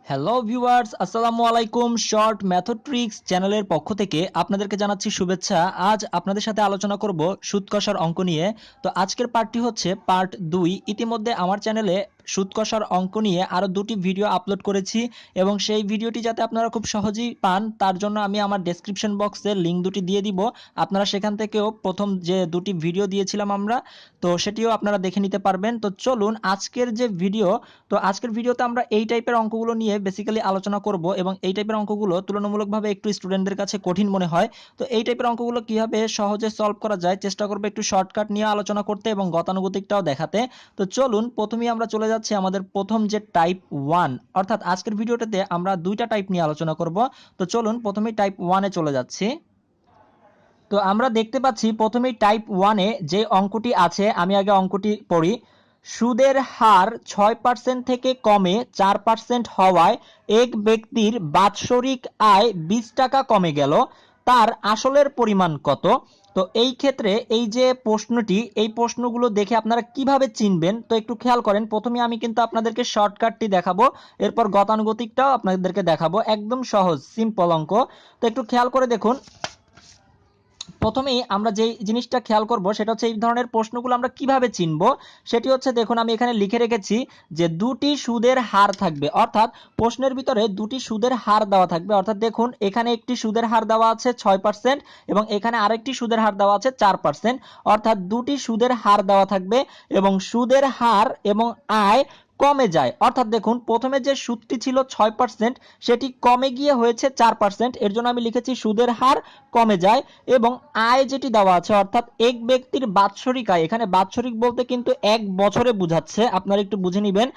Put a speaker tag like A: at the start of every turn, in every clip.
A: Hello viewers, আসসালামু আলাইকুম। Short method tricks চ্যানেলের পক্ষ থেকে আপনাদেরকে জানাচ্ছি শুভেচ্ছা। আজ আপনাদের সাথে আলোচনা করব সুদ কষার অঙ্ক নিয়ে। তো আজকের পার্টটি হচ্ছে পার্ট 2। ইতিমধ্যে আমার চ্যানেলে সুদ কষার অঙ্ক নিয়ে আরও দুটি ভিডিও আপলোড করেছি এবং সেই ভিডিওটি যাতে আপনারা খুব সহজেই পান তার জন্য আমি আমার ডেসক্রিপশন বক্সে লিঙ্ক দুটি দিয়ে দিব। আপনারা সেখান থেকেও প্রথম যে দুটি ভিডিও দিয়েছিলাম আমরা, তো সেটিও আপনারা দেখে নিতে পারবেন। তো চলুন আজকের যে ভিডিও, তো আজকের ভিডিওতে আমরা এই টাইপের অঙ্কগুলো নিয়ে বেসিক্যালি আলোচনা করব এবং এই টাইপের অঙ্কগুলো তুলনামূলকভাবে একটু স্টুডেন্টদের কাছে কঠিন মনে হয়। তো এই টাইপের অঙ্কগুলো কিভাবে সহজে সলভ করা যায় চেষ্টা করব একটু শর্টকাট নিয়ে আলোচনা করতে এবং গতানুগতিকটাও দেখাতে। তো চলুন প্রথমেই আমরা চলে যাচ্ছি আমাদের প্রথম যে টাইপ 1, অর্থাৎ আজকের ভিডিওটাতে আমরা দুইটা টাইপ নিয়ে আলোচনা করব। তো চলুন প্রথমেই টাইপ 1-এ চলে যাচ্ছি। তো আমরা দেখতে পাচ্ছি প্রথমেই টাইপ 1-এ যে অঙ্কটি আছে, আমি আগে অঙ্কটি পড়ি। সুদের হার 6% থেকে কমে 4% হওয়ায় এক ব্যক্তির বাৎসরিক আয় 20 টাকা কমে গেল, তার আসলের পরিমাণ কত? তো এই ক্ষেত্রে এই যে প্রশ্নটি, এই প্রশ্নগুলো দেখে আপনারা কিভাবে চিনবেন তো একটু খেয়াল করেন। প্রথমে আমি কিন্তু আপনাদেরকে শর্টকাটটি দেখাবো, এরপর গতানুগতিকটাও আপনাদেরকে দেখাবো। একদম সহজ সিম্পল অঙ্ক। তো একটু খেয়াল করে দেখুন। প্রথমেই আমরা যে জিনিসটা খেয়াল করব সেটা হচ্ছে এই ধরনের প্রশ্নগুলো আমরা কিভাবে চিনব। সেটি হচ্ছে, দেখুন আমি এখানে লিখে রেখেছি যে দুটি সুদের হার থাকবে, অর্থাৎ প্রশ্নের ভিতরে দুটি সুদের হার দেওয়া থাকবে। অর্থাৎ দেখুন এখানে একটি সুদের হার দেওয়া আছে 6% এবং এখানে আরেকটি সুদের হার দেওয়া আছে 4%, অর্থাৎ দুটি সুদের হার দেওয়া থাকবে এবং সুদের হার এবং আয় কমে যায়। অর্থাৎ দেখুন প্রথমে যে সুদটি ছিল 6% সেটি কমে গিয়ে হয়েছে 4%, এর জন্য আমি লিখেছি সুদের হার কমে যায়। এবং আয় যেটি দেওয়া আছে, অর্থাৎ এক ব্যক্তির বাৎসরিক আয়, এখানে বাৎসরিক বলতে কিন্তু এক বছরে বুঝাচ্ছে, আপনারা একটু বুঝে নেবেন,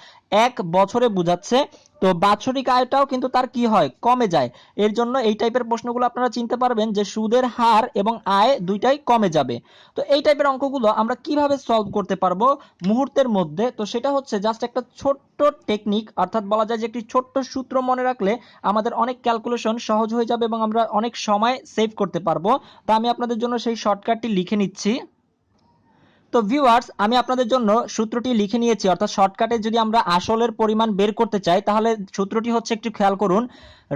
A: এক বছরে বুঝাচ্ছে। তো বাৎসরিক আয়টাও কিন্তু তার কি হয়, কমে যায়। এর জন্য এই টাইপের প্রশ্নগুলো আপনারা চিনতে পারবেন যে সুদের হার এবং আয় দুইটাই কমে যাবে। তো এই টাইপের অঙ্কগুলো আমরা কিভাবে সলভ করতে পারবো মুহূর্তের মধ্যে, তো সেটা হচ্ছে জাস্ট একটা ছোট্ট টেকনিক, অর্থাৎ বলা যায় যে একটি ছোট্ট সূত্র মনে রাখলে আমাদের অনেক ক্যালকুলেশন সহজ হয়ে যাবে এবং আমরা অনেক সময় সেভ করতে পারবো। তো আমি আপনাদের জন্য সেই শর্টকাটটি লিখে নিচ্ছি। তো ভিউয়ার্স, আমি আপনাদের জন্য সূত্রটি লিখে নিয়েছি, অর্থাৎ শর্টকাটে যদি আমরা আসলের পরিমাণ বের করতে চাই তাহলে সূত্রটি হচ্ছে, একটু খেয়াল করুন,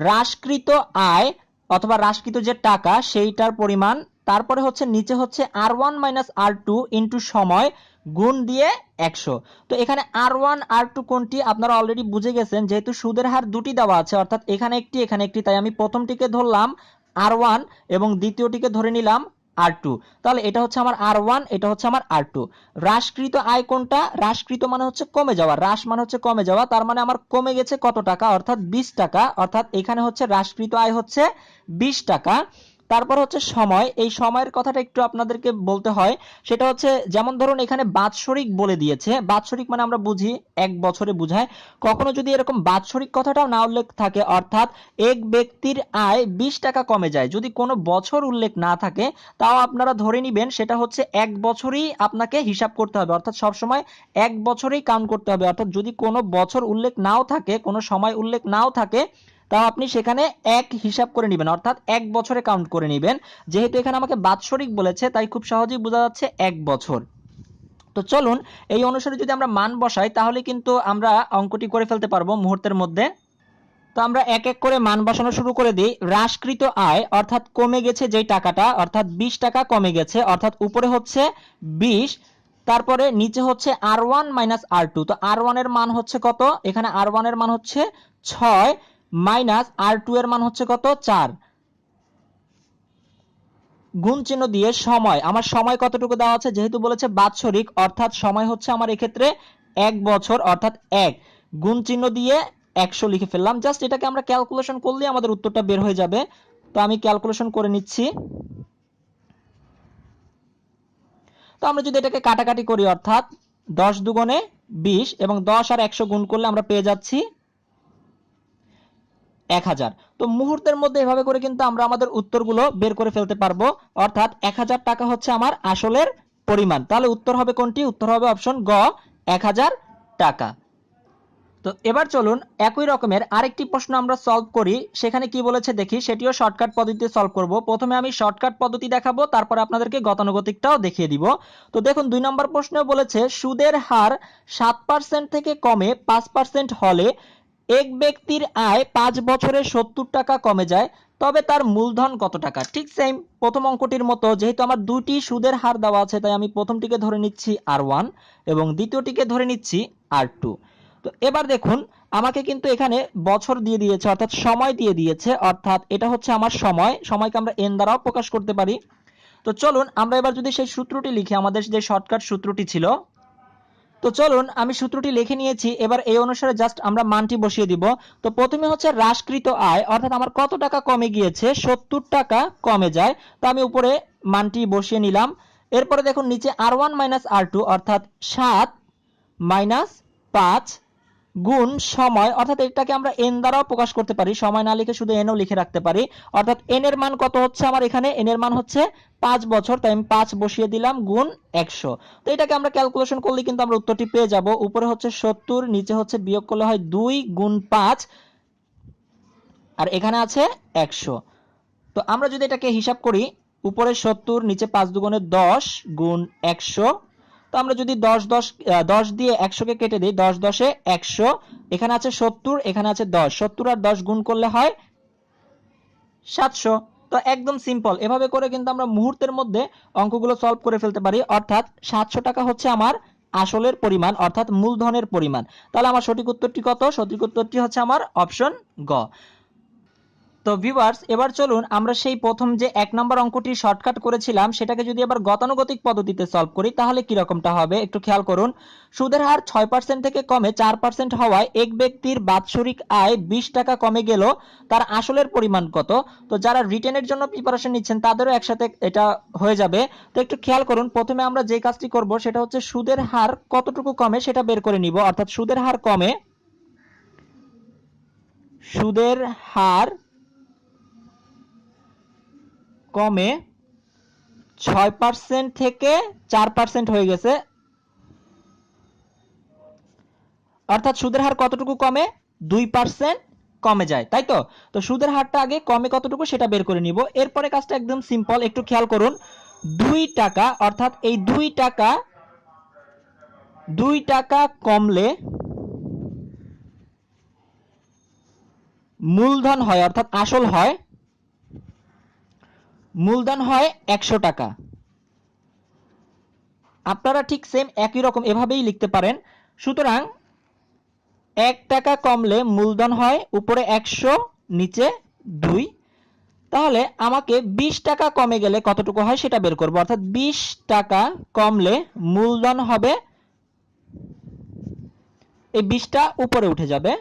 A: হ্রাসকৃত আয় অথবা হ্রাসকৃত যে টাকা সেইটার পরিমাণ, তারপরে হচ্ছে নিচে হচ্ছে R1 - R2 ইন্টু সময় গুণ দিয়ে 100। তো এখানে R1 R2 কোনটি আপনারা অলরেডি বুঝে গেছেন, যেহেতু সুদের হার দুটি দেওয়া আছে, অর্থাৎ এখানে একটি এখানে একটি, তাই আমি প্রথমটিকে ধরলাম R1 এবং দ্বিতীয়টিকে ধরে নিলাম R2। তাহলে এটা হচ্ছে আমার R1, এটা হচ্ছে আমার R2। হ্রাসকৃত আয় কোনটা? হ্রাসকৃত মানে হচ্ছে কমে যাওয়া, হ্রাস মানে হচ্ছে কমে যাওয়া, তার মানে আমার কমে গেছে কত টাকা, অর্থাৎ 20 টাকা। অর্থাৎ এখানে হচ্ছে হ্রাসকৃত আয় হচ্ছে 20 টাকা। তারপর হচ্ছে সময়, এই সময়ের কথাটা একটু আপনাদেরকে বলতে হয়। সেটা হচ্ছে, যেমন ধরুন এখানে বাৎসরিক বলে দিয়েছে, বাৎসরিক মানে আমরা বুঝি এক বছরে বুঝায়। কখনো যদি এরকম বাৎসরিক কথাটাও না উল্লেখ থাকে, অর্থাৎ এক ব্যক্তির আয় 20 টাকা কমে যায়, যদি কোনো বছর উল্লেখ না থাকে, তাও আপনারা ধরে নিবেন সেটা হচ্ছে এক বছরই আপনাকে হিসাব করতে হবে, অর্থাৎ সবসময় এক বছরেই কাউন্ট করতে হবে। অর্থাৎ যদি কোনো বছর উল্লেখ নাও থাকে, কোনো সময় উল্লেখ নাও থাকে, তাও আপনি সেখানে এক হিসাব করে নেবেন, অর্থাৎ এক বছরে কাউন্ট করে নেবেন। যেহেতু এখানে আমাকে বাৎসরিক বলেছে তাই খুব সহজেই বোঝা যাচ্ছে এক বছর। তো চলুন এই অনুসারে যদি আমরা মান বসাই তাহলে কিন্তু আমরা অঙ্কটি করে ফেলতে পারবো মুহূর্তের মধ্যে। তো আমরা এক এক করে মান বসানো শুরু করে দিই। হ্রাসকৃত আয় অর্থাৎ কমে গেছে যেই টাকাটা, অর্থাৎ 20 টাকা কমে গেছে, অর্থাৎ উপরে হচ্ছে 20, তারপরে নিচে হচ্ছে R1 - R2। তো R1 এর মান হচ্ছে কত, এখানে R1 এর মান হচ্ছে 6 মাইনাস R2 এর মান হচ্ছে কত, 4, গুণ চিহ্ন দিয়ে সময়, আমার সময় কতটুকু দেওয়া আছে, যেহেতু বলেছে বাৎসরিক অর্থাৎ সময় হচ্ছে আমার এক্ষেত্রে এক বছর, অর্থাৎ এক, গুণ চিহ্ন দিয়ে 100 লিখে ফেললাম। জাস্ট এটাকে আমরা ক্যালকুলেশন করলে আমাদের উত্তরটা বের হয়ে যাবে। তো আমি ক্যালকুলেশন করে নিচ্ছি। তো আমরা যদি এটাকে কাটাকাটি করি, অর্থাৎ 10 দুগুণে 20 এবং 10 আর 100 গুণ করলে আমরা পেয়ে যাচ্ছি 1000। তো মুহূর্তের মধ্যে এভাবে করে কিন্তু আমরা আমাদের উত্তরগুলো বের করে ফেলতে পারবো, অর্থাৎ 1000 টাকা হচ্ছে আমার আসলের পরিমাণ। তাহলে উত্তর হবে কোনটি? উত্তর হবে অপশন গ, 1000 টাকা। তো এবার চলুন একই রকমের আরেকটি প্রশ্ন আমরা সলভ করি। সেখানে কি বলেছে দেখি, সেটিও শর্টকাট পদ্ধতিতে সলভ করব। প্রথমে আমি শর্টকাট পদ্ধতি দেখাবো, তারপর আপনাদেরকে গতানুগতিকটাও দেখিয়ে দিব। তো দেখুন 2 নম্বর প্রশ্নে বলেছে সুদের হার 7% থেকে কমে 5% হলে এক ব্যক্তির আয় 5 বছরে 70 টাকা কমে যায়, তবে তার মূলধন কত টাকা? ঠিক সেম প্রথম অঙ্কটির মতো, যেহেতু আমার দুটি সুদের হার দেওয়া আছে তাই আমি প্রথমটিকে ধরে নিচ্ছি R1 এবং দ্বিতীয়টিকে ধরে নিচ্ছি R2। তো এবার দেখুন আমাকে কিন্তু এখানে বছর দিয়ে দিয়েছে, অর্থাৎ সময় দিয়ে দিয়েছে, অর্থাৎ এটা হচ্ছে আমার সময়। সময়কে আমরা n দ্বারাও প্রকাশ করতে পারি। তো চলুন আমরা এবার যদি সেই সূত্রটি লিখি, আমাদের যে শর্টকাট সূত্রটি ছিল, তো চলুন আমি সূত্রটি লিখে নিয়েছি। এবার এই অনুসারে জাস্ট আমরা মানটি বসিয়ে দিব। তো প্রথমে হচ্ছে হ্রাসকৃত আয়, অর্থাৎ আমার কত টাকা কমে গিয়েছে, 70 টাকা কমে যায়। তো আমি উপরে মানটি বসিয়ে নিলাম। এরপরে দেখুন নিচে R1 মাইনাস R2 অর্থাৎ 7 মাইনাস 5 গুণ সময়, অর্থাৎ এটাকে আমরা n দ্বারাও প্রকাশ করতে পারি, সময় না লিখে শুধু nও লিখে রাখতে পারি। অর্থাৎ n এর মান কত হচ্ছে আমার এখানে, n এর মান হচ্ছে 5 বছর, তাই আমি 5 বসিয়ে দিলাম গুণ 100। তো এটাকে আমরা ক্যালকুলেশন করলে কিন্তু আমরা উত্তরটি পেয়ে যাব। উপরে হচ্ছে 70, নিচে হচ্ছে বিয়োগ করলে হয় 2 গুণ 5, আর এখানে আছে 100। তো আমরা যদি এটাকে হিসাব করি, উপরে 70, নিচে 5 দুগুণে 10 গুণ 100। তো আমরা যদি 10 দিয়ে 100 কে কেটে দিই, 10 10 এ 100, এখানে আছে 70, এখানে আছে 10, 70 আর 10 গুণ করলে হয় 700। তো একদম সিম্পল, এভাবে করে কিন্তু আমরা মুহূর্তের মধ্যে অঙ্কগুলো সলভ করে ফেলতে পারি। অর্থাৎ 700 টাকা হচ্ছে আমার আসলের পরিমাণ, অর্থাৎ মূলধনের পরিমাণ। তাহলে আমার সঠিক উত্তরটি কত? সঠিক উত্তরটি হচ্ছে আমার অপশন গ। তো ভিউয়ার্স, এবার চলুন আমরা সেই প্রথম যে 1 নম্বর অঙ্কটি শর্টকাট করেছিলাম সেটাকে যদি আবার গতানুগতিক পদ্ধতিতে সলভ করি তাহলে কি রকমটা হবে একটু খেয়াল করুন। সুদের হার 6% থেকে কমে 4% হওয়ায় এক ব্যক্তির বাৎসরিক আয় 20 টাকা কমে গেল, তার আসলের পরিমাণ কত? তো যারা রিটেনের জন্য প্রিপারেশন নিচ্ছেন তাদেরও একসাথে এটা হয়ে যাবে। তো একটু খেয়াল করুন, প্রথমে আমরা যে কাজটি করব সেটা হচ্ছে সুদের হার কতটুকু কমে সেটা বের করে নিব। অর্থাৎ সুদের হার কমে, সুদের হার কমে 6% থেকে 4% হয়ে গেছে। অর্থাৎ সুদের হার কতটুকু কমে? 2% কমে যায়, তাই তো? তো সুদের হারটা আগে কমে কতটুকু সেটা বের করে নিব। এরপরে কাজটা একদম সিম্পল, একটু খেয়াল করুন। 2 টাকা, অর্থাৎ এই 2 টাকা কমলে মূলধন হয়, অর্থাৎ আসল হয়, মূলধন হয় 100 টাকা। আপনারা ঠিক সেম একই রকম এভাবেই লিখতে পারেন। সুতরাং 1 টাকা কমলে মূলধন হয় উপরে 100, নিচে 2। তাহলে আমাকে 20 টাকা কমে গেলে কতটুকু হয় সেটা বের করব। অর্থাৎ 20 টাকা কমলে মূলধন হবে, এই 20টা উপরে উঠে যাবে।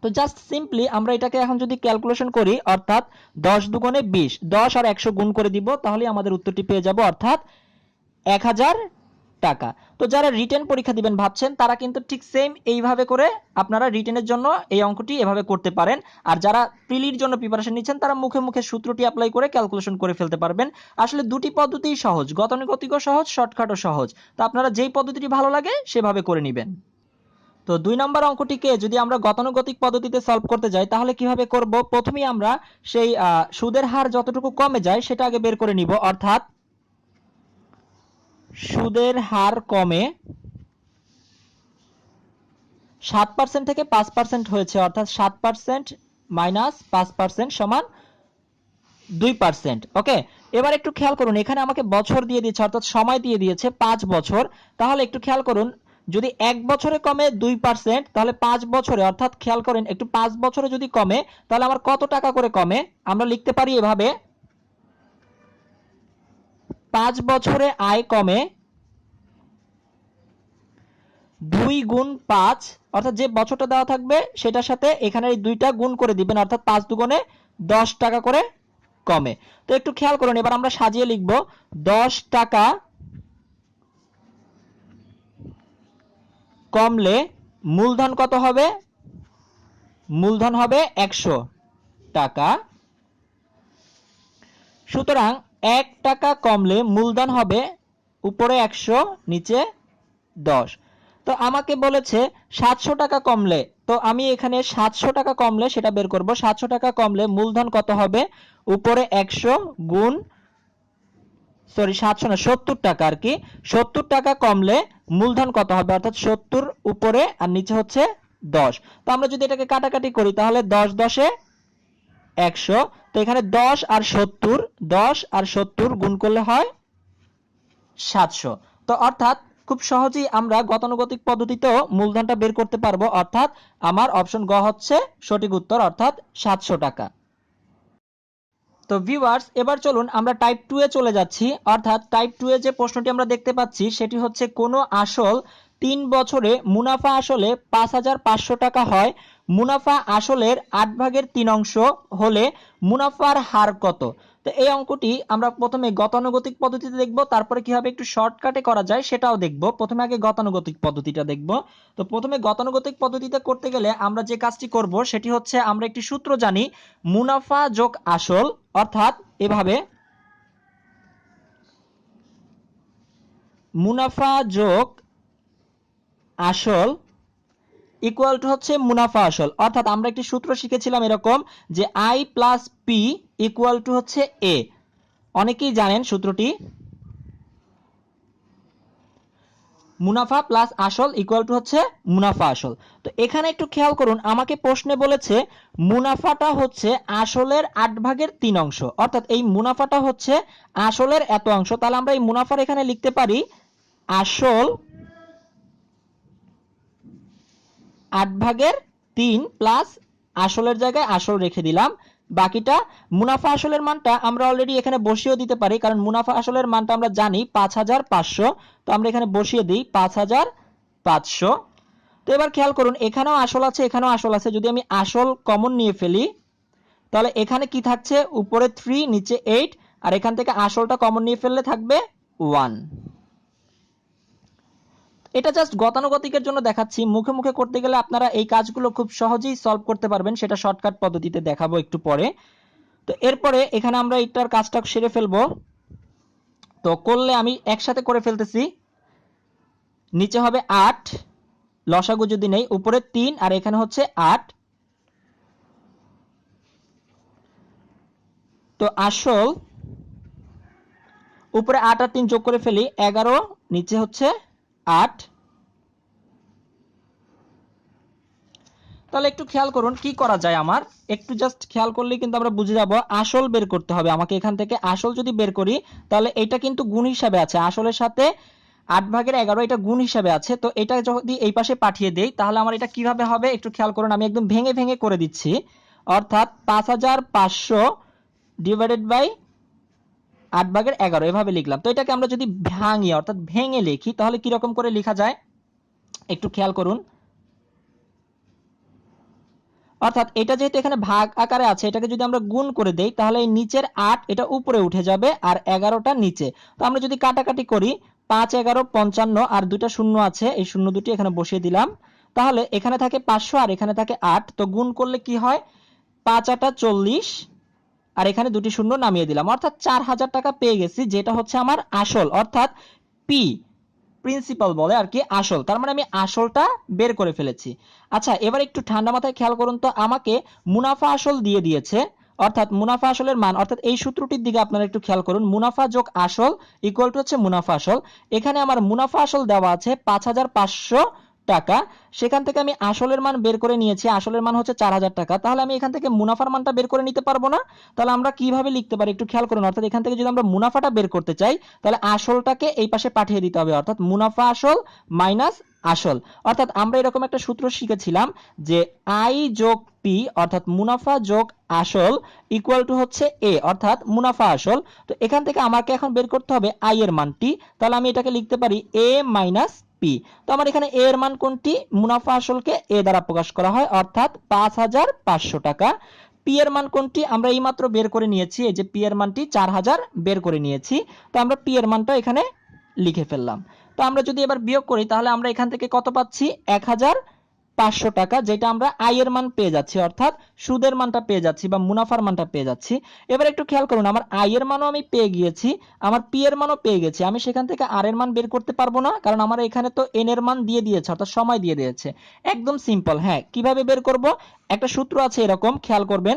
A: তো জাস্ট সিম্পলি আমরা এটাকে এখন যদি ক্যালকুলেশন করি, অর্থাৎ 10 দুগুণে 20, 10 আর 100 গুণ করে দিব, তাহলে আমাদের উত্তরটি পেয়ে যাব, অর্থাৎ 1000 টাকা। তো যারা রিটেন পরীক্ষা দিবেন ভাবছেন তারা কিন্তু ঠিক সেম এইভাবে করে আপনারা রিটেনের জন্য এই অঙ্কটি এভাবে করতে পারেন। আর যারা প্রিলির জন্য প্রিপারেশন নিচ্ছেন তারা মুখে মুখে সূত্রটি অ্যাপ্লাই করে ক্যালকুলেশন করে ফেলতে পারবেন। আসলে দুটি পদ্ধতিই সহজ, গতানুগতিকও সহজ, শর্টকাটও সহজ। তো আপনারা যেই পদ্ধতিটি ভালো লাগে সেভাবে করে নেবেন। তো 2 নম্বর অঙ্কটিকে যদি আমরা গতানুগতিক পদ্ধতিতে সলভ করতে যাই তাহলে কিভাবে করব? প্রথমেই আমরা সেই সুদের হার যতটুকু কমে যায় সেটা আগে বের করে নিব। অর্থাৎ সুদের হার কমে 7% থেকে 5% হয়েছে, অর্থাৎ 7% মাইনাস 5% সমান 2%। ওকে, এবার একটু খেয়াল করুন, এখানে আমাকে বছর দিয়ে দিয়েছে, অর্থাৎ সময় দিয়ে দিয়েছে 5 বছর। তাহলে একটু খেয়াল করুন, যদি 1 বছরে কমে 2%, তাহলে 5 বছরে, অর্থাৎ খেয়াল করেন একটু 5 বছরে যদি কমে তাহলে আমার কত টাকা করে কমে? আমরা লিখতে পারি এভাবে, 5 বছরে আয় কমে 2 গুণ 5, অর্থাৎ যে বছরটা দেওয়া থাকবে সেটার সাথে এখানে এই 2টা গুণ করে দিবেন, অর্থাৎ 5 দুগুণে 10 টাকা করে কমে। তো একটু খেয়াল করুন, এবার আমরা সাজিয়ে লিখব, 10 টাকা কমলে মূলধন কত হবে? মূলধন হবে 100 টাকা। সুতরাং 1 টাকা কমলে মূলধন হবে উপরে 100, নিচে 10। তো আমাকে বলেছে 700 টাকা কমলে, তো আমি এখানে 700 টাকা কমলে সেটা বের করব। 700 টাকা কমলে মূলধন কত হবে? উপরে 100 গুণ, সরি 700 না, 70 টাকা আর কি। 70 টাকা কমলে মূলধন কত হবে? অর্থাৎ 70 উপরে আর নিচে হচ্ছে 10। তো আমরা যদি এটাকে কাটাকাটি করি তাহলে 10 10 এ 100। তো এখানে 10 আর 70, 10 আর 70 গুণ করলে হয় 700। তো অর্থাৎ খুব সহজেই আমরা গতানুগতিক পদ্ধতিতেও মূলধনটা বের করতে পারবো, অর্থাৎ আমার অপশন গ হচ্ছে সঠিক উত্তর, অর্থাৎ 700 টাকা। তো ভিউয়ার্স, এবার চলুন আমরা টাইপ 2 এ চলে যাচ্ছি। অর্থাৎ টাইপ 2 এ যে প্রশ্নটি আমরা দেখতে পাচ্ছি সেটি হচ্ছে কোনো আসল 3 বছরে মুনাফা আসলে 5500 টাকা হয়, মুনাফা আসলের 8 ভাগের 3 অংশ হলে মুনাফার হার কত? তো এই অঙ্কটি আমরা প্রথমে গতানুগতিক পদ্ধতিতে দেখব, তারপরে কিভাবে একটু শর্টকাটে করা যায় সেটাও দেখব। প্রথমে আগে গতানুগতিক পদ্ধতিটা দেখব। তো প্রথমে গতানুগতিক পদ্ধতিতে করতে গেলে আমরা যে কাজটি করব সেটি হচ্ছে আমরা একটি সূত্র জানি, মুনাফা যোগ আসল। অর্থাৎ এভাবে মুনাফা যোগ আসল ইকুয়াল টু হচ্ছে মুনাফা আসল। অর্থাৎ আমরা একটি সূত্র শিখেছিলাম এরকম যে I plus P equal two হচ্ছে এ। অনেকেই জানেন সূত্রটি, মুনাফা প্লাস আসল ইকুয়াল টু হচ্ছে মুনাফা আসল। তো এখানে একটু খেয়াল করুন, আমাকে প্রশ্নে বলেছে মুনাফাটা হচ্ছে আসলের 8 ভাগের 3 অংশ, অর্থাৎ এই মুনাফাটা হচ্ছে আসলের এত অংশ। তাহলে আমরা এই মুনাফার এখানে লিখতে পারি আসল 8 ভাগের 3 প্লাস আসলের জায়গায় আসল রেখে দিলাম, বাকিটা মুনাফা আসলের মানটা আমরা অলরেডি এখানে বসিয়েও দিতে পারি, কারণ মুনাফা আসলের মানটা আমরা জানি 5500। তো আমরা এখানে বসিয়ে দিই 5500। তো এবার খেয়াল করুন, এখানেও আসল আছে এখানেও আসল আছে, যদি আমি আসল কমন নিয়ে ফেলি তাহলে এখানে কি থাকছে, উপরে 3 নিচে 8, আর এখান থেকে আসলটা কমন নিয়ে ফেললে থাকবে 1। এটা জাস্ট গতানুগতিকের জন্য দেখাচ্ছি, মুখে মুখে করতে গেলে আপনারা এই কাজগুলো খুব সহজেই সলভ করতে পারবেন, সেটা শর্টকাট পদ্ধতিতে দেখাবো একটু পরে। তো এরপরে এখানে আমরা এইটার কাজটা সেরে ফেলবো। তো করলে আমি একসাথে করে ফেলতেছি, নিচে হবে 8 লসাগু যদি নেই, উপরে 3 আর এখানে হচ্ছে 8। তো আসল উপরে 8 আর 3 যোগ করে ফেলি 11, নিচে হচ্ছে 8। তাহলে একটু খেয়াল করুন কি করা যায়, আমার একটু জাস্ট খেয়াল করলেই কিন্তু আমরা বুঝে যাব। আসল বের করতে হবে আমাকে, এখান থেকে আসল যদি বের করি তাহলে এটা কিন্তু গুণ হিসাবে আছে, আসলের সাথে 8 ভাগের 11 এটা গুণ হিসাবে আছে। তো এটা যদি এই পাশে পাঠিয়ে দেই তাহলে আমার এটা কিভাবে হবে একটু খেয়াল করুন, আমি একদম ভেঙে ভেঙে করে দিচ্ছি। অর্থাৎ 5500 ডিভাইডেড বাই 8 ভাগের 11 এভাবে লিখলাম। তো এটাকে আমরা যদি ভাঙি অর্থাৎ ভেঙে লিখি তাহলে কি রকম করে লেখা যায় একটু খেয়াল করুন। অর্থাৎ এটা যেহেতু এখানে ভাগ আকারে আছে, এটাকে যদি আমরা গুণ করে দেই তাহলে এই নিচের 8 এটা উপরে উঠে যাবে আর 11টা নিচে। তো আমরা যদি কাটাকাটি করি 5 11 55 আর দুটো শূন্য আছে, এই শূন্য দুটি এখানে বসিয়ে দিলাম, তাহলে এখানে থাকে 500 আর এখানে থাকে 8। তো গুণ করলে কি হয়, 5 8 40 আর এখানে দুটি শূন্য নামিয়ে দিলাম, অর্থাৎ 4000 টাকা পেয়ে গেছি, যেটা হচ্ছে আমার আসল, অর্থাৎ পি প্রিন্সিপাল বলে আর কি আসল। তার মানে আমি আসলটা বের করে ফেলেছি। আচ্ছা, এবার একটু ঠান্ডা মাথায় খেয়াল করুন তো, আমাকে মুনাফা আসল দিয়ে দিয়েছে, অর্থাৎ মুনাফা আসলের মান, অর্থাৎ এই সূত্রটির দিকে আপনারা একটু খেয়াল করুন, মুনাফা যোগ আসল ইকুয়াল টু হচ্ছে মুনাফা আসল। এখানে আমার মুনাফা আসল দেওয়া আছে 5500 টাকা, সেখান থেকে আমি আসলের মান বের করে নিয়েছি, আসলের মান হচ্ছে 4000 টাকা। তাহলে আমি এখান থেকে মুনাফার মানটা বের করে নিতে পারবো না? তাহলে আমরা কিভাবে লিখতে পারি একটু খেয়াল করুন, অর্থাৎ এখান থেকে যদি আমরা মুনাফাটা বের করতে চাই তাহলে আসলটাকে এই পাশে পাঠিয়ে দিতে হবে, অর্থাৎ মুনাফা আসল মাইনাস আসল। অর্থাৎ আমরা এরকম একটা সূত্র শিখেছিলাম যে আই যোগ পি অর্থাৎ মুনাফা যোগ আসল ইকুয়াল টু হচ্ছে এ, অর্থাৎ মুনাফা আসল। তো এখান থেকে আমাকে এখন বের করতে হবে আই এর মানটি, তাহলে আমি এটাকে লিখতে পারি এ মাইনাস পি। তো আমার এখানে এ এর মান কোনটি, মুনাফা আসলকে এ দ্বারা প্রকাশ করা হয়, অর্থাৎ 5500 টাকা। পি এর মান কোনটি, আমরা এইমাত্র বের করে নিয়েছি, এই যে পি এর মানটি 4000 বের করে নিয়েছি। তো আমরা পি এর মানটা এখানে লিখে ফেললাম। তো আমরা যদি এবার বিয়োগ করি তাহলে আমরা এখান থেকে কত পাচ্ছি, 1500 টাকা, যেটা আমরা আই এর মান পেয়ে যাচ্ছি, অর্থাৎ সুদের মানটা পেয়ে যাচ্ছি বা মুনাফার মানটা পেয়ে যাচ্ছি। এবার একটু খেয়াল করুন, আমার আই এর মানও আমি পেয়ে গিয়েছি, আমার পি এর মানও পেয়ে গেছি, আমি সেখান থেকে আর এর মান বের করতে পারবো না, কারণ আমার এখানে তো এন এর মান দিয়ে দিয়েছে, অর্থাৎ সময় দিয়ে দিয়েছে। একদম সিম্পল। হ্যাঁ, কিভাবে বের করব, একটা সূত্র আছে এরকম, খেয়াল করবেন,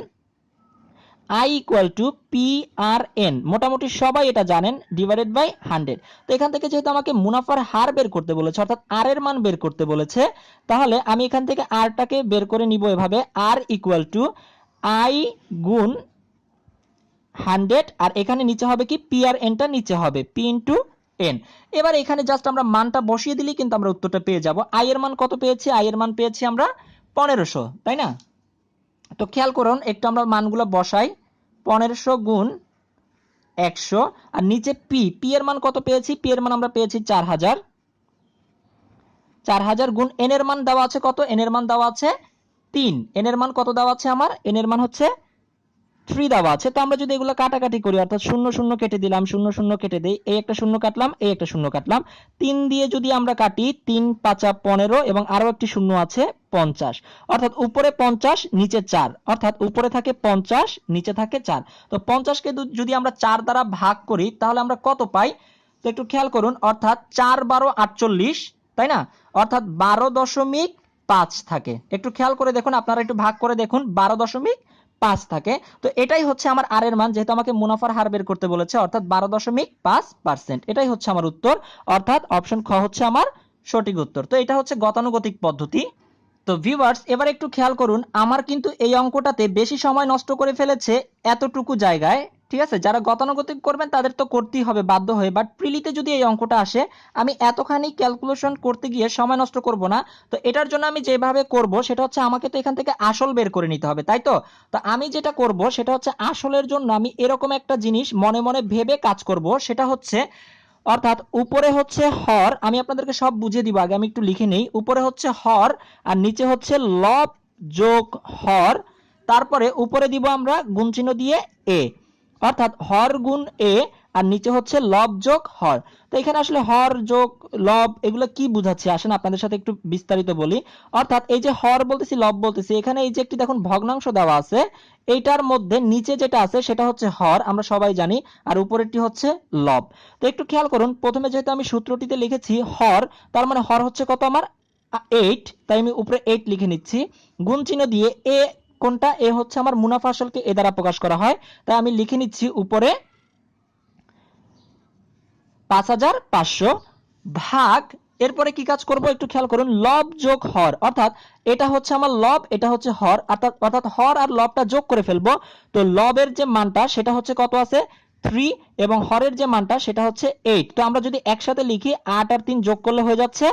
A: I equal to P R N, মোটামুটি সবাই এটা জানেন, ডিভাইডেড বাই 100। তো এখান থেকে যেহেতু আমাকে মুনাফার হার বের করতে বলেছে, অর্থাৎ আর এর মান বের করতে বলেছে, তাহলে আমি এখান থেকে আরটাকে বের করে নিব এভাবে, আর ইকুয়াল টু আই গুণ 100, আর এখানে নিচে হবে কি পি আর এনটা নিচে হবে পি ইন্টু এন। এবার এখানে জাস্ট আমরা মানটা বসিয়ে দিলেই কিন্তু আমরা উত্তরটা পেয়ে যাব। আই এর মান কত পেয়েছি? আই এর মান পেয়েছি আমরা 1500, তাই না? তো খেয়াল করুন, একটু আমরা মানগুলো বসাই। 1500 গুণ 100, আর নিচে পি, পি এর মান কত পেয়েছি? পি এর মান আমরা পেয়েছি 4000। 4000 গুণ এন এর মান দেওয়া আছে কত? এন এর মান দেওয়া আছে 3। এন এর মান কত দেওয়া আছে আমার? এন এর মান হচ্ছে 3 দেওয়া আছে। তো আমরা যদি এগুলো কাটাকাটি করি, অর্থাৎ 0 0 কেটে দিলাম, 0 0 কেটে দেই, এই একটা শূন্য কাটলাম, এই একটা শূন্য কাটলাম, 3 দিয়ে যদি আমরা কাটি, 3 5 15, এবং আরো একটি শূন্য আছে 50, অর্থাৎ উপরে 50 নিচে 4, অর্থাৎ উপরে থাকে 50 নিচে থাকে 4। তো 50 কে যদি আমরা 4 দ্বারা ভাগ করি তাহলে আমরা কত পাই? তো একটু খেয়াল করুন, অর্থাৎ 4 12 48, তাই না? অর্থাৎ 12.5 থাকে। একটু খেয়াল করে দেখুন, আপনারা একটু ভাগ করে দেখুন, 12.5 থাকে। তো এটাই হচ্ছে আমার আর এর মান, যেহেতু আমাকে মুনাফার হার বের করতে বলেছে, অর্থাৎ 12.5%। এটাই হচ্ছে আমার উত্তর, অর্থাৎ অপশন খ হচ্ছে আমার সঠিক উত্তর। তো এটা হচ্ছে গতানুগতিক পদ্ধতি। তো ভিউয়ার্স, এবার একটু খেয়াল করুন, আমার কিন্তু এই অঙ্কটাতে বেশি সময় নষ্ট করে ফেলেছে এতটুকু জায়গায়, ঠিক আছে? যারা গতানুগতিক করবেন তাদের তো করতেই হবে বাধ্য হয়ে, বাট প্রিলিতে যদি এই অঙ্কটা আসে, আমি এতখানি ক্যালকুলেশন করতে গিয়ে সময় নষ্ট করব না। তো এটার জন্য আমি যেভাবে করব সেটা হচ্ছে, আমাকে তো এখান থেকে আসল বের করে নিতে হবে, তাই তো? তো আমি যেটা করব সেটা হচ্ছে, আসলের জন্য আমি এরকম একটা জিনিস মনে মনে ভেবে কাজ করব, সেটা হচ্ছে, অর্থাৎ উপরে হচ্ছে হর, আমি আপনাদেরকে সব বুঝিয়ে দিব, আগে আমি একটু লিখে নেই। উপরে হচ্ছে হর, আর নিচে হচ্ছে লব যোগ হর, তারপরে উপরে দিব আমরা গুণ চিহ্ন দিয়ে এ, অর্থাৎ হর গুণ এ, আর নিচে হচ্ছে লব যোগ হর। তো এখানে আসলে হর যোগ লব এগুলো কি বুঝাচ্ছে, আসেন আপনাদের সাথে একটু বিস্তারিত বলি। অর্থাৎ এই যে হর বলতেছি, লব বলতেছি, এখানে এই যে একটি দেখুন ভগ্নাংশ দেওয়া আছে, এইটার মধ্যে নিচে যেটা আছে সেটা হচ্ছে হর, আমরা সবাই জানি, আর উপরেরটি হচ্ছে লব। তো একটু খেয়াল করুন, প্রথমে যেহেতু আমি সূত্রটিতে লিখেছি হর, তার মানে হর হচ্ছে কত আমার? 8, তাই আমি উপরে 8 লিখে নিচ্ছি। গুণ চিহ্ন দিয়ে এ, কোনটা? এ হচ্ছে আমার মুনাফা আসলকে এ দ্বারা প্রকাশ করা হয়, তাই আমি লিখে নিচ্ছি উপরে 5500 ভাগ, এরপরে কি কাজ করব একটু খেয়াল করুন, লব যোগ হর, অর্থাৎ এটা হচ্ছে আমার লব, এটা হচ্ছে হর, অর্থাৎ হর আর লবটা যোগ করে ফেলবো। তো লবের যে মানটা সেটা হচ্ছে কত আছে? 3, এবং হরের যে মানটা সেটা হচ্ছে 8। তো আমরা যদি একসাথে লিখি, 8 আর 3 যোগ করলে হয়ে যাচ্ছে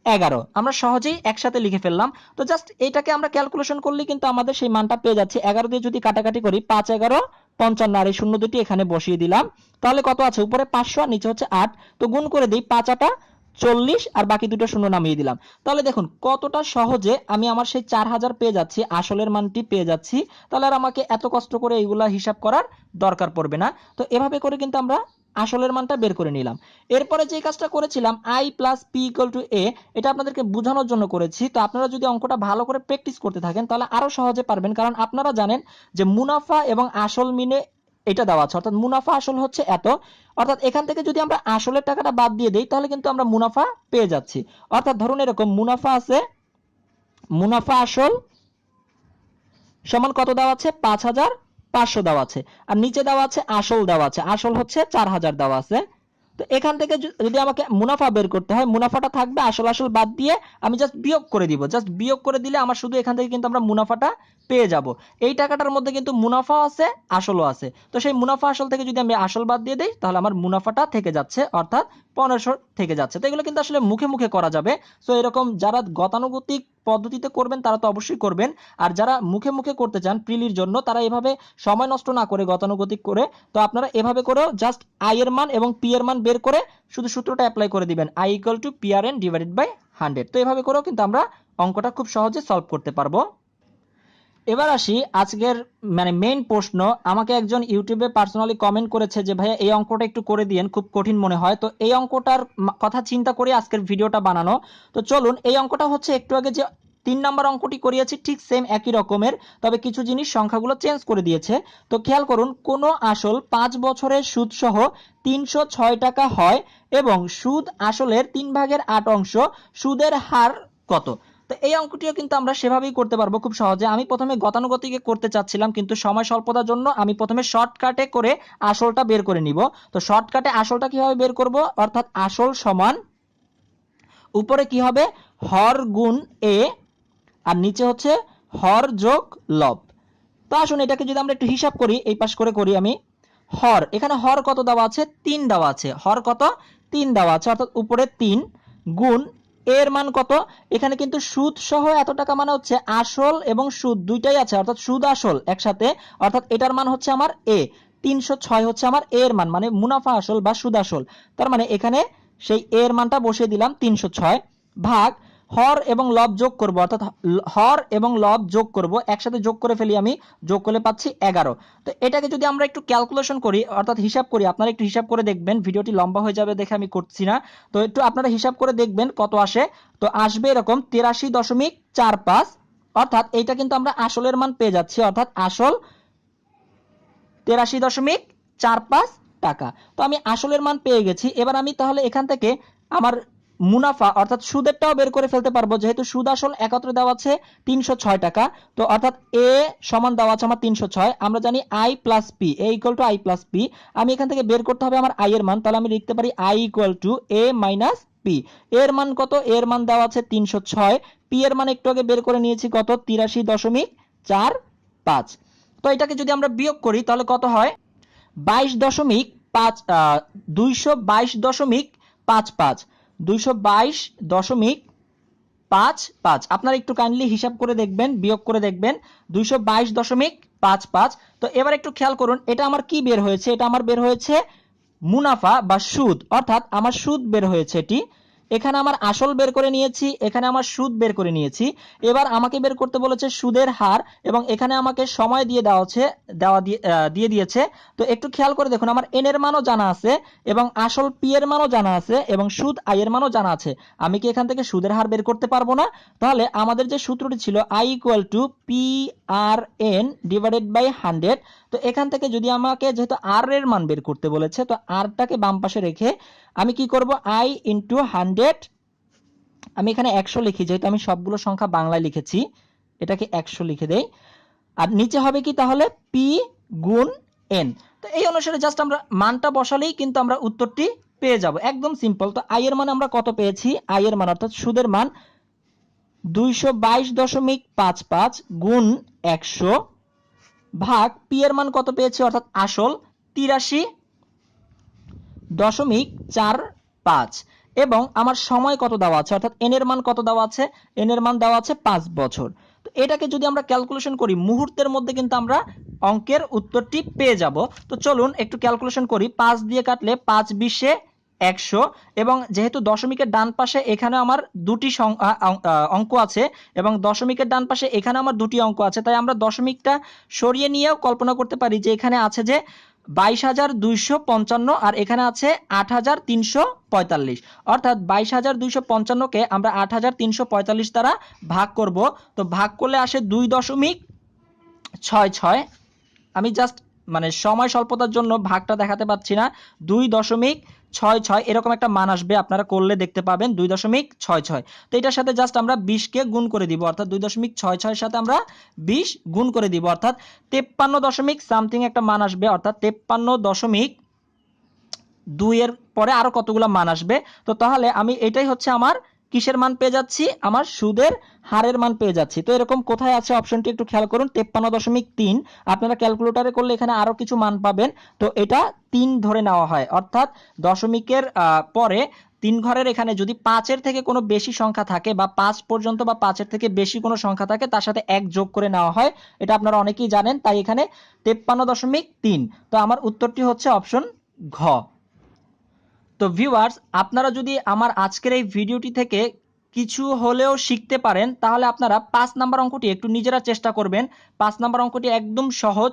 A: 11, আমরা সহজেই একসাথে লিখে ফেললাম। তো জাস্ট এটাকে আমরা ক্যালকুলেশন করলে কিন্তু আমাদের সেই মানটা পেয়ে যাচ্ছে। 11 দিয়ে যদি কাটাকাটি করি, 5 11 55, আর এই শূন্য দুটি এখানে বসিয়ে দিলাম, তাহলে কত আছে? উপরে 500 আর নিচে হচ্ছে 8। তো গুণ করে দিই, 5 8 40, আর বাকি দুটো শূন্য নামিয়ে দিলাম। তাহলে দেখুন কতটা সহজে আমি আমার সেই 4000 পেয়ে যাচ্ছি, আসলের মানটি পেয়ে যাচ্ছি। তাহলে আর আমাকে এত কষ্ট করে এইগুলা হিসাব করার দরকার পড়বে না। তো এভাবে করে কিন্তু আমরা আসলের মানটা বের করে নিলাম। এরপরে যে কাজটা করেছিলাম, i plus P equal to A, এটা আপনাদেরকে বোঝানোর জন্য করেছি। তো আপনারা যদি অঙ্কটা ভালো করে প্র্যাকটিস করতে থাকেন তাহলে আরো সহজে পারবেন, কারণ আপনারা জানেন যে মুনাফা এবং আসল মিলে এটা দেওয়া আছে, অর্থাৎ মুনাফা আসল হচ্ছে এত, অর্থাৎ এখান থেকে যদি আমরা আসলের টাকাটা বাদ দিয়ে দেই তাহলে কিন্তু আমরা মুনাফা পেয়ে যাচ্ছি। অর্থাৎ ধরুন এরকম মুনাফা আছে, মুনাফা আসল সমান কত দেওয়া আছে? 5500 দেওয়া আছে, আর নিচে দেওয়া আছে আসল দেওয়া আছে, আসল হচ্ছে 4000 দেওয়া আছে। তো এখান থেকে যদি আমাকে মুনাফা বের করতে হয়, মুনাফাটা থাকবে, আসল আসল বাদ দিয়ে আমি জাস্ট বিয়োগ করে দিব, জাস্ট বিয়োগ করে দিলে আমার শুধু এখান থেকে কিন্তু আমরা মুনাফাটা পেয়ে যাব। এই টাকাটার মধ্যে কিন্তু মুনাফা আছে, আসলও আছে। তো সেই মুনাফা আসল থেকে যদি আমি আসল বাদ দিয়ে দেই তাহলে আমার মুনাফাটা থেকে যাচ্ছে, অর্থাৎ 1500 থেকে যাচ্ছে। তো এগুলো কিন্তু আসলে মুখে মুখে করা যাবে। সো এরকম যারা গতানুগতিক পদ্ধতিতে করবেন তারা তো অবশ্যই করবেন, আর যারা মুখে মুখে করতে চান প্রিলির জন্য তারা এভাবে সময় নষ্ট না করে গতানুগতিক করে, তো আপনারা এভাবে করেও জাস্ট আই এর মান এবং পি এর মান বের করে শুধু সূত্রটা অ্যাপ্লাই করে দিবেন, I equal to P R N divided by 100। তো এভাবে করেও কিন্তু আমরা অঙ্কটা খুব সহজে সলভ করতে পারবো। এবার আসি আজকের মানে মেইন প্রশ্ন। আমাকে একজন ইউটিউবে পার্সোনালি কমেন্ট করেছে যে ভাইয়া এই অঙ্কটা একটু করে দিয়েন, খুব কঠিন মনে হয়। তো এই অঙ্কটার কথা চিন্তা করে আজকের ভিডিওটা বানানো। তো চলুন, এই অঙ্কটা হচ্ছে একটু আগে যে 3 নাম্বার অঙ্কটি করিয়েছি ঠিক সেম একই রকমের, তবে কিছু জিনিস সংখ্যাগুলো চেঞ্জ করে দিয়েছে। তো খেয়াল করুন, কোন আসল 5 বছরের সুদ সহ 306 টাকা হয় এবং সুদ আসলের 3/8 অংশ, সুদের হার কত? তো এই অঙ্কটিও কিন্তু আমরা সেভাবেই করতে পারবো খুব সহজে। আমি প্রথমে গতানুগতিকে করতে চাচ্ছিলাম, কিন্তু সময় স্বল্পতার জন্য আমি প্রথমে শর্টকাটে করে আসলটা বের করে নিব। তো শর্টকাটে আসলটা কিভাবে বের করব, অর্থাৎ আসল সমান উপরে কি হবে হর গুণ এ, আর নিচে হচ্ছে হর যোগ লব। তো আসুন এটাকে যদি আমরা একটু হিসাব করি, এই পাশ করে করি আমি। হর, এখানে হর কত দেওয়া আছে, 3 দেওয়া আছে। হর কত, 3 দেওয়া আছে, অর্থাৎ উপরে 3 গুণ এর মান কত, এখানে কিন্তু সুদ সহ এত টাকা মানে হচ্ছে আসল এবং সুদ দুইটাই আছে, অর্থাৎ সুদ আসল একসাথে, অর্থাৎ এটার মান হচ্ছে আমার এ। 306 হচ্ছে আমার এর মান, মানে মুনাফা আসল বা সুদ আসল। তার মানে এখানে সেই এর মানটা বসিয়ে দিলাম 306 ভাগ হর এবং লব যোগ করব, অর্থাৎ হর এবং লব যোগ করব, একসাথে যোগ করে ফেলি আমি, যোগ করলে পাচ্ছি 11। তো এটাকে যদি আমরা একটু ক্যালকুলেশন করি, অর্থাৎ হিসাব করি, আপনারা একটু হিসাব করে দেখবেন, ভিডিওটি লম্বা হয়ে যাবে দেখে আমি করছি না। তো একটু আপনারা হিসাব করে দেখবেন কত আসে। তো আসবে এরকম 83.45, অর্থাৎ এইটা কিন্তু আমরা আসলের মান পেয়ে যাচ্ছি, অর্থাৎ আসল 83.45 টাকা। তো আমি আসলের মান পেয়ে গেছি। এবার আমি তাহলে এখান থেকে আমার মুনাফা অর্থাৎ সুদেরটাও বের করে ফেলতে পারবো, যেহেতু সুদ আসল একত্রে দেওয়া আছে 306 টাকা। তো অর্থাৎ এ সমান দেওয়া আছে আমার 306, আমরা জানি I plus P, A equal to I plus P. আমি এখান থেকে বের করতে হবে আমার আই এর মান, তাহলে আমি লিখতে পারি I equal to A minus P. এর মান কত, এর মান দেওয়া আছে 306, পি এর মান একটু আগে বের করে নিয়েছি কত, 83.45। তো এটাকে যদি আমরা বিয়োগ করি তাহলে কত হয়, 22.5 222.55 222.55। আপনারা একটু কাইন্ডলি হিসাব করে দেখবেন, বিয়োগ করে দেখবেন 222.55। তো এবার একটু খেয়াল করুন, এটা আমার কি বের হয়েছে, এটা আমার বের হয়েছে মুনাফা বা সুদ, অর্থাৎ আমার সুদ বের হয়েছে এটি। এখানে আমার আসল বের করে নিয়েছি, এখানে আমার সুদ বের করে নিয়েছি। এবার আমাকে বের করতে বলেছে সুদের হার, এবং এখানে আমাকে সময় দিয়ে দেওয়া আছে, দিয়ে দিয়েছে। তো একটু খেয়াল করে দেখুন, আমার এন এর মানও জানা আছে, এবং আসল পি এর মানও জানা আছে, এবং সুদ আই এর মানও জানা আছে। আমি কি এখান থেকে সুদের হার বের করতে পারবো না? তাহলে আমাদের যে সূত্রটি ছিল I equal to P R N divided by 100। তো এখান থেকে যদি আমাকে যেহেতু আর এর মান বের করতে বলেছে, তো আরটাকে বাম পাশে রেখে আমি কি করব, আই ইন্টু 100, আমি এখানে 100 লিখি, যেহেতু আমি সবগুলো সংখ্যা বাংলায় লিখেছি, এটাকে 100 লিখে দেই। আর নিচে হবে কি তাহলে, পি গুণ এন। তো এই অনুসারে জাস্ট আমরা মানটা বসালেই কিন্তু আমরা উত্তরটি পেয়ে যাব, একদম সিম্পল। তো আই এর মান আমরা কত পেয়েছি, আই এর মান অর্থাৎ সুদের মান 222.55 গুণ 100 ভাগ পি এর মান কত পেয়েছি, অর্থাৎ আসল 83.45, এবং আমার সময় কত দেওয়া আছে, অর্থাৎ এন এর মান কত দেওয়া আছে, এন এর মান দেওয়া আছে 5 বছর। তো এটাকে যদি আমরা ক্যালকুলেশন করি, মুহূর্তের মধ্যে কিন্তু আমরা অঙ্কের উত্তরটি পেয়ে যাব। তো চলুন একটু ক্যালকুলেশন করি, 5 দিয়ে কাটলে 5 20 100, এবং যেহেতু দশমিকের ডান পাশে এখানে আমার দুটি অঙ্ক আছে, এবং দশমিকের ডান পাশে এখানে আমার দুটি অঙ্ক আছে, তাই আমরা দশমিকটা সরিয়ে নিয়েও কল্পনা করতে পারি যে এখানে আছে যে 22,255, আর এখানে আছে 8,345, অর্থাৎ 22,255কে আমরা 8,345 দ্বারা ভাগ করব। তো ভাগ করলে আসে 2.66। আমি জাস্ট মানে সময় স্বল্পতার জন্য ভাগটা দেখাতে পাচ্ছি না, 2.66 এরকম একটা মান আসবে, আপনারা করলে দেখতে পাবেন 2.66। তো এটার সাথে জাস্ট আমরা 20কে গুণ করে দিব, অর্থাৎ 2.66 এর সাথে আমরা 20 গুণ করে দিব, অর্থাৎ 53 দশমিক সামথিং একটা মান আসবে, অর্থাৎ 53.2 এর পরে আরো কতগুলো মান আসবে। তো তাহলে আমি এটাই হচ্ছে আমার কিসের মান পেয়ে যাচ্ছি, আমার সুদের হারের মান পেয়ে যাচ্ছি। তো এরকম কোথায় আছে অপশনটি একটু খেয়াল করুন, 53.3। আপনারা ক্যালকুলেটরে করলে এখানে আরো কিছু মান পাবেন। তো এটা 3 ধরে নেওয়া হয়, অর্থাৎ দশমিকের পরে 3 ঘরের এখানে যদি 5-এর থেকে কোনো বেশি সংখ্যা থাকে, বা 5 পর্যন্ত বা 5-এর থেকে বেশি কোনো সংখ্যা থাকে, তার সাথে 1 যোগ করে নেওয়া হয়। এটা আপনারা অনেকেই জানেন, তাই এখানে 53.3। তো আমার উত্তরটি হচ্ছে অপশন ঘ। তো ভিউয়ার্স, আপনারা যদি আমার আজকের এই ভিডিওটি থেকে কিছু হলেও শিখতে পারেন, তাহলে আপনারা 5 নাম্বার অঙ্কটি একটু নিজেরা চেষ্টা করবেন। 5 নাম্বার অঙ্কটি একদম সহজ,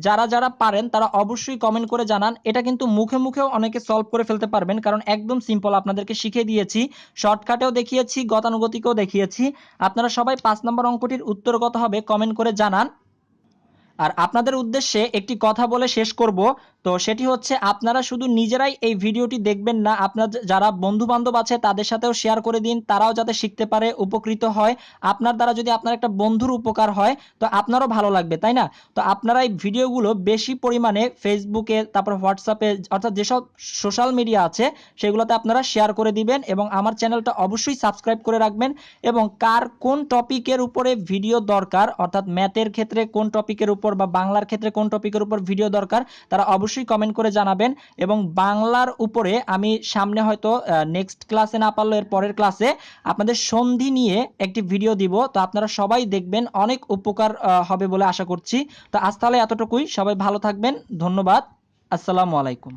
A: যারা যারা পারেন তারা অবশ্যই কমেন্ট করে জানান। এটা কিন্তু মুখে মুখেও অনেকে সলভ করে ফেলতে পারবেন, কারণ একদম সিম্পল, আপনাদেরকে শিখিয়ে দিয়েছি, শর্টকাটেও দেখিয়েছি, গতানুগতিকও দেখিয়েছি। আপনারা সবাই 5 নাম্বার অঙ্কটির উত্তর কত হবে কমেন্ট করে জানান। আর আপনাদের উদ্দেশ্যে একটি কথা বলে শেষ করব, তো সেটি হচ্ছে আপনারা শুধু নিজেরাই এই ভিডিওটি দেখবেন না, আপনার যারা বন্ধু বান্ধব আছে তাদের সাথেও শেয়ার করে দিন, তারাও যাতে শিখতে পারে, উপকৃত হয়। আপনার দ্বারা যদি আপনার একটা বন্ধুর উপকার হয় তো আপনারও ভালো লাগবে, তাই না? তো আপনারা এই ভিডিওগুলো বেশি পরিমাণে ফেসবুকে, তারপর হোয়াটসঅ্যাপে, অর্থাৎ যেসব সোশ্যাল মিডিয়া আছে সেগুলোতে আপনারা শেয়ার করে দিবেন এবং আমার চ্যানেলটা অবশ্যই সাবস্ক্রাইব করে রাখবেন। এবং কার কোন টপিকের উপরে ভিডিও দরকার, অর্থাৎ ম্যাথের ক্ষেত্রে কোন টপিকের উপর বা বাংলার ক্ষেত্রে কোন টপিকের উপর ভিডিও দরকার, তারা অবশ্যই কমেন্ট করে জানাবেন। এবং বাংলার উপরে আমি সামনে হয়তো নেক্সট ক্লাসে না পারলেও এর পরের ক্লাসে আপনাদের সন্ধি নিয়ে একটি ভিডিও দিব, তো আপনারা সবাই দেখবেন, অনেক উপকার হবে বলে আশা করছি। তো আজ তাহলে এতটুকুই, সবাই ভালো থাকবেন, ধন্যবাদ, আসসালামু আলাইকুম।